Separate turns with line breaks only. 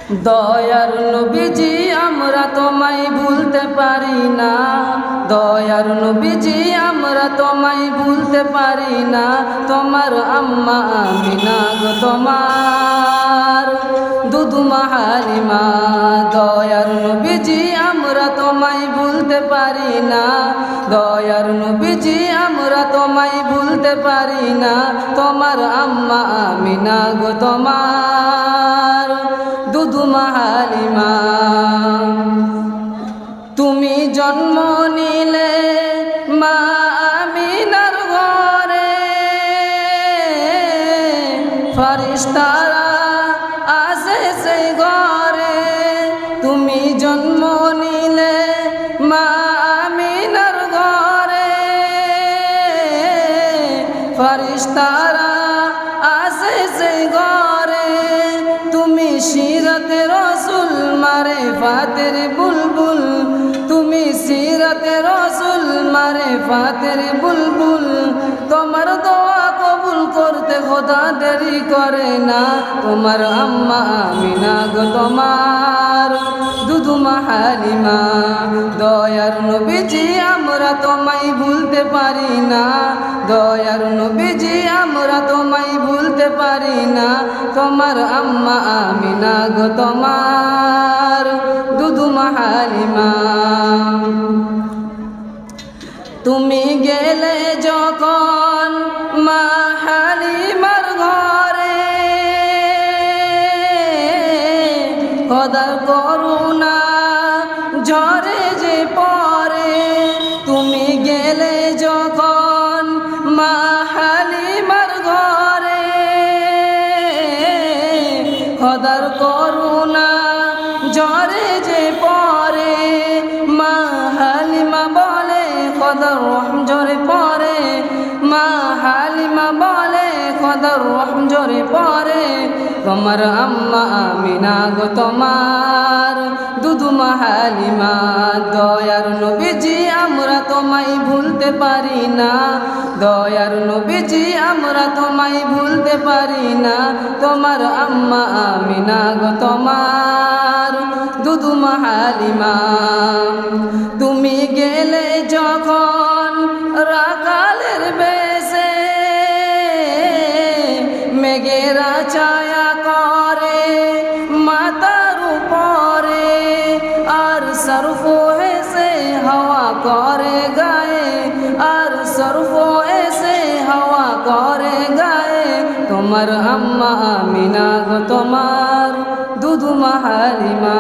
দয়ার নবীজি আমরা তোমায় ভুলতে পারি না, দয়ার নবীজি আমরা তোমায় ভুলতে পারি না। তোমার আম্মা আমিনা গো তোমার দুধুমা হালিমা, দয়ার নবীজি আমরা তোমায় ভুলতে পারি না, দয়ার নবীজি আমরা তোমায় ভুলতে পারি না। তোমার আম্মা আমিনা গো তোমার দুধুমা হালিমা। তুমি জন্ম নিলে মা আমিনার ঘরে, ফেরেশতারা আসে সেই ঘরে। তুমি জন্ম নিলে মা আমিনার ঘরে, ফেরেশতারা আসে সেই ঘরে। তুমি সিরাতে রসুল মারে ফাতের বুলবুল, তুমি সিরাতে রসুল মারে ফাতের বুলবুল। তোমার দোয়া কবুল করতে খোদা দেরি করে না। তোমার আম্মা আমিনা গো তোমার দুধুমা হালিমা, দয়ার নবীজি আমরা তোমায় ভুলতে পারি না, দয়ার নবীজি আমরা তোমায় ভুলতে পারি না। তোমার আম্মা আমিনা গো তোমার দুধুমা হালিমা। তুমি গেলে যখন মা হালিমার ঘরে, খোদার করুণা ঝরে যে পরে। তুমি গেলে যখন মা হালিমার ঘরে, খোদার করুণা ঝরে যে পরে। মা হালিমা বলে খোদার রহম ঝরে পরে, মা হালিমা বলে খোদার রহম ঝরে পরে। তোমার আম্মা আমিনা গো তোমার দুধুমা হালিমা, দয়ার নবীজি আমরা তোমায় ভুলতে পারি না, দয়ার নবীজি আমরা তোমায় ভুলতে পারি না। তোমার আম্মা আমিনা গো তোমার দুধুমা হালিমা। তুমি গেলে যখন রাকালের বেশে, মেঘেরা ছায়া করে মাথার উপরে, আর সরফ এসে হাওয়া করে গায়ে, আর সরফ এসে হাওয়া করে গায়ে। তোমার আম্মা আমিনা গো তোমার দুধুমা হালিমা।